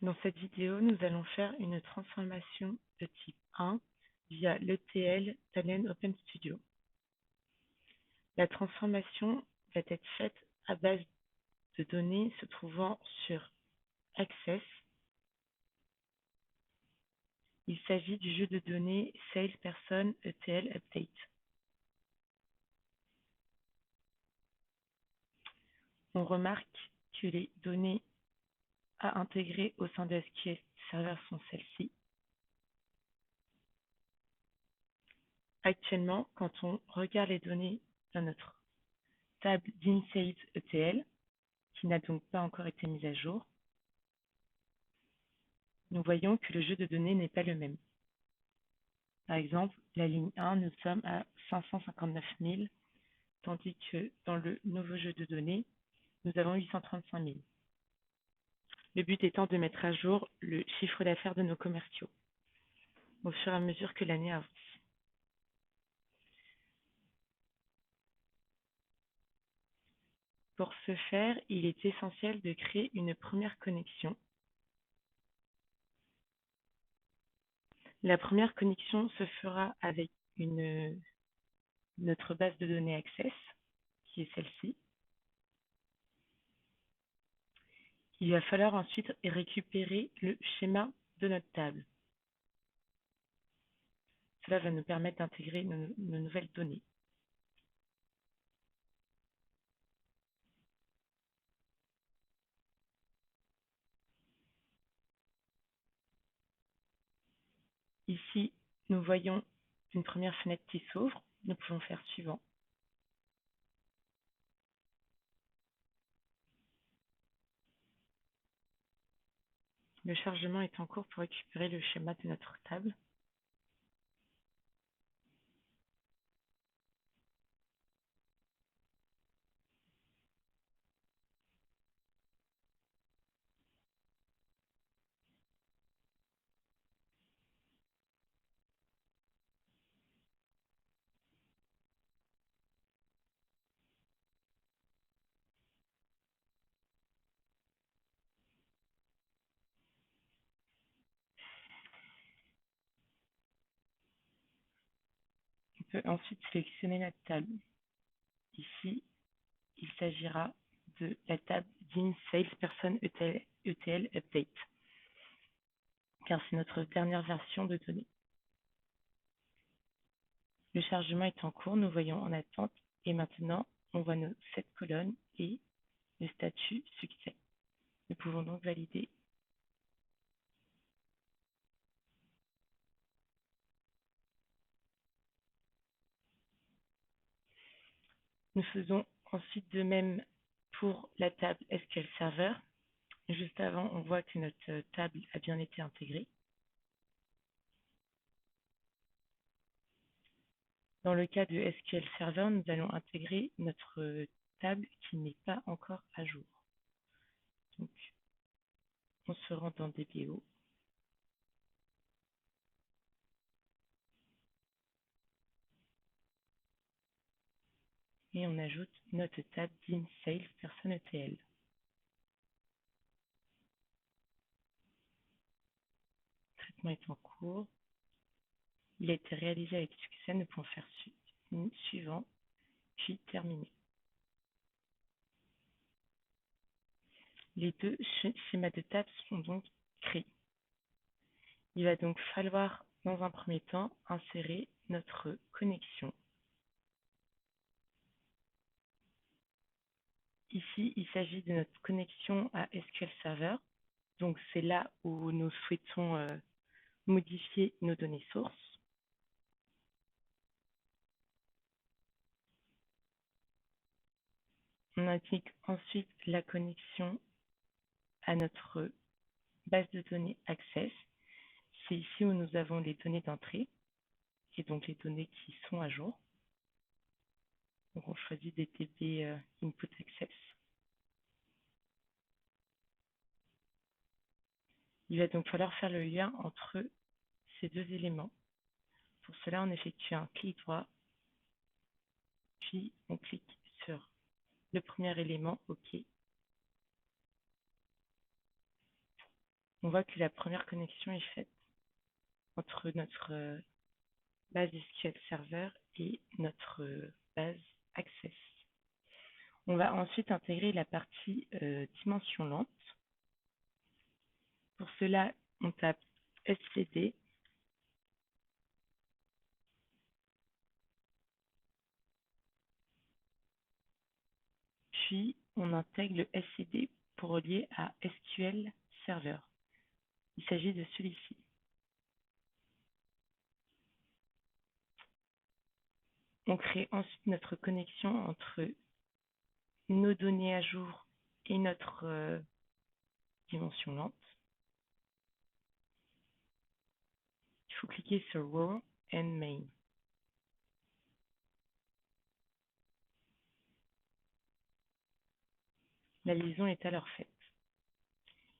Dans cette vidéo, nous allons faire une transformation de type 1 via l'ETL Talend Open Studio. La transformation va être faite à base de données se trouvant sur Access. Il s'agit du jeu de données Salesperson ETL Update. On remarque que les données à intégrer au sein de SQL Server sont celles-ci. Actuellement, quand on regarde les données dans notre table d'InSales ETL, qui n'a donc pas encore été mise à jour, nous voyons que le jeu de données n'est pas le même. Par exemple, la ligne 1, nous sommes à 559 000, tandis que dans le nouveau jeu de données, nous avons 835 000. Le but étant de mettre à jour le chiffre d'affaires de nos commerciaux au fur et à mesure que l'année avance. Pour ce faire, il est essentiel de créer une première connexion. La première connexion se fera avec notre base de données Access, qui est celle-ci. Il va falloir ensuite récupérer le schéma de notre table. Cela va nous permettre d'intégrer nos nouvelles données. Ici, nous voyons une première fenêtre qui s'ouvre. Nous pouvons faire suivant. Le chargement est en cours pour récupérer le schéma de notre table. On peut ensuite sélectionner notre table. Ici, il s'agira de la table d'InSalesPerson ETL Update, car c'est notre dernière version de données. Le chargement est en cours, nous voyons en attente, et maintenant, on voit nos 7 colonnes et le statut succès. Nous pouvons donc valider. Nous faisons ensuite de même pour la table SQL Server. Juste avant, on voit que notre table a bien été intégrée. Dans le cas de SQL Server, nous allons intégrer notre table qui n'est pas encore à jour. Donc, on se rend dans DBO. Et on ajoute notre table d'InSalesPerson ETL. Le traitement est en cours. Il a été réalisé avec succès. Nous pouvons faire suivant, puis terminer. Les deux schémas de table sont donc créés. Il va donc falloir, dans un premier temps, insérer notre connexion. Ici, il s'agit de notre connexion à SQL Server. Donc, c'est là où nous souhaitons modifier nos données sources. On indique ensuite la connexion à notre base de données Access. C'est ici où nous avons les données d'entrée et donc les données qui sont à jour. Donc, on choisit DTB Input Access. Il va donc falloir faire le lien entre ces deux éléments. Pour cela, on effectue un clic droit, puis on clique sur le premier élément, OK. on voit que la première connexion est faite entre notre base SQL Server et notre base Access. On va ensuite intégrer la partie dimension lente. Pour cela, on tape std puis on intègre le std pour relier à SQL Server. Il s'agit de celui-ci. On crée ensuite notre connexion entre nos données à jour et notre dimension lente. Il faut cliquer sur Raw and Main. La liaison est alors faite.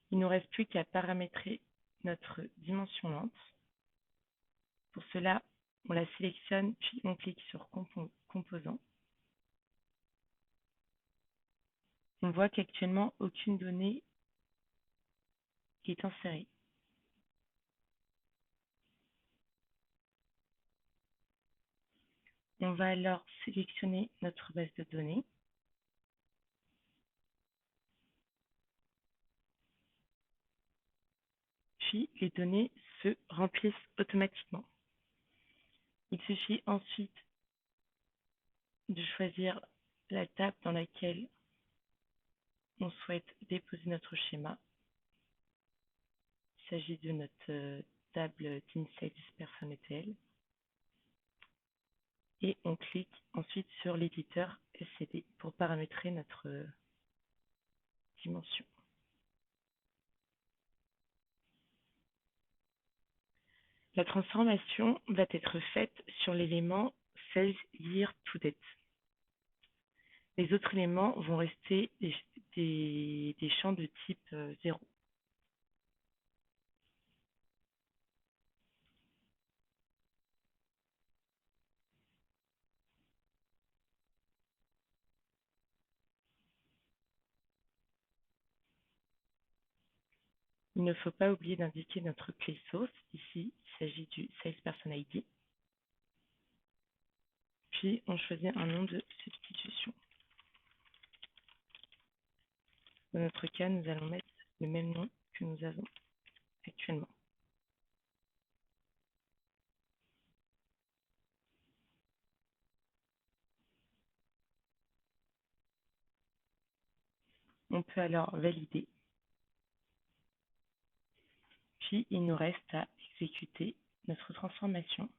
Il ne nous reste plus qu'à paramétrer notre dimension lente. Pour cela, on la sélectionne puis on clique sur Composants. On voit qu'actuellement, aucune donnée est insérée. On va alors sélectionner notre base de données. Puis, les données se remplissent automatiquement. Il suffit ensuite de choisir la table dans laquelle on souhaite déposer notre schéma. Il s'agit de notre table d'Inside Person ETL. Et on clique ensuite sur l'éditeur SCD pour paramétrer notre dimension. La transformation va être faite sur l'élément Sales Year to Date. Les autres éléments vont rester des champs de type 0. Il ne faut pas oublier d'indiquer notre clé source. Ici, il s'agit du Salesperson ID. Puis, on choisit un nom de substitution. Dans notre cas, nous allons mettre le même nom que nous avons actuellement. On peut alors valider. Puis, il nous reste à exécuter notre transformation.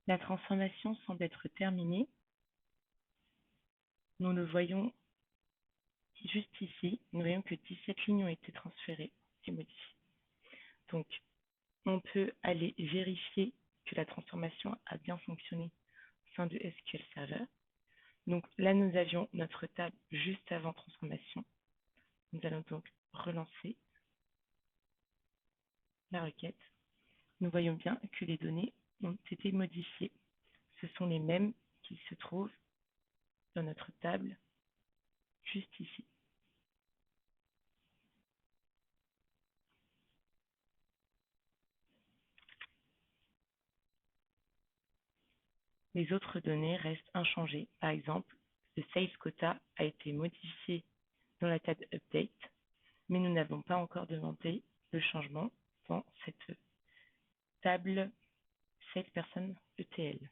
La transformation semble être terminée. Nous le voyons juste ici. Nous voyons que 17 lignes ont été transférées et modifiées. Donc, on peut aller vérifier que la transformation a bien fonctionné au sein de SQL Server. Donc là, nous avions notre table juste avant transformation. Nous allons donc relancer la requête. Nous voyons bien que les données ont été modifiées. Ce sont les mêmes qui se trouvent dans notre table juste ici. Les autres données restent inchangées. Par exemple, le Sales Quota a été modifié dans la table Update, mais nous n'avons pas encore demandé le changement dans cette table Salesperson ETL.